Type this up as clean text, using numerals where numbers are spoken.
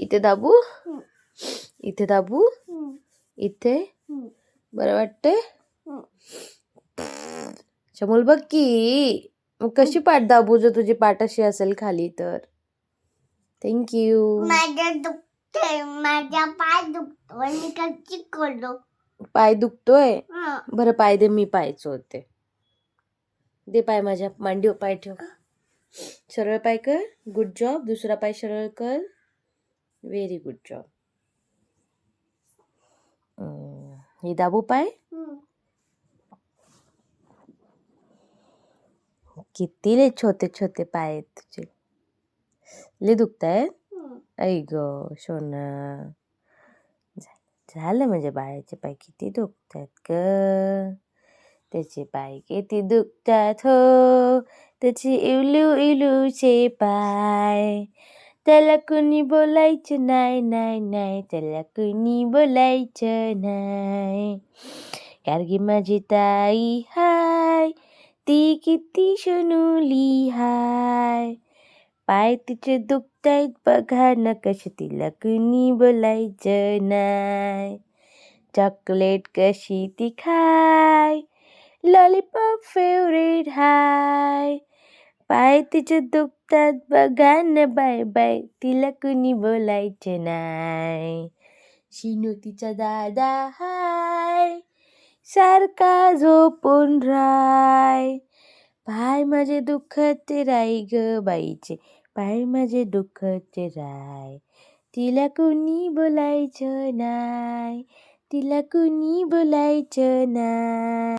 इथे दाबू, इथे दाबू, इथे बरं वाटते. शमूल बघ की मग कशी पाठ दाबू जर तुझी पाठ अशी असेल खाली तर. थँक्यू. माझा पाय दुखतो आणि कशी करू. पाय दुखतोय. बरं पाय दे, मी पाय चोळते. दे पाय माझ्या मांडीवर पाय ठेव. सरळ पाय कर. Good job. दुसरा पाय सरळ कर. Very good job. हे दाबू पाय. किती लय छोटे छोटे पाय आहेत तुझे. लय दुखतायत. आई ग सोना. झालं म्हणजे बाळाचे पाय किती दुखतायत ग. त्याचे पाय किती दुखतात हो. त्याचे इलू इलूचे पाय. त्याला कुणी बोलायचं नाही नाही नाही. त्याला कुणी बोलायचं नाही. कारगी माझी ताई हाय. ती किती शनुली हाय. पाय तिचे दुखतायत बघा ना कशी. तिला कुणी बोलायचं नाही. चॉकलेट कशी ती खाय. लॉलीपॉप फेवरेट हाय. पाय तिचे दुखतात बघा ना बाय बाय. तिला कुणी बोलायचं नाही. शिनू तिचा दादा हाय. सारखा झोपून राय. पाय माझे दुखते राय ग बाईचे. पाय माझे दुखते राय. तिला कुणी बोलायचं नाय. तिला कुणी बोलायचं नाय.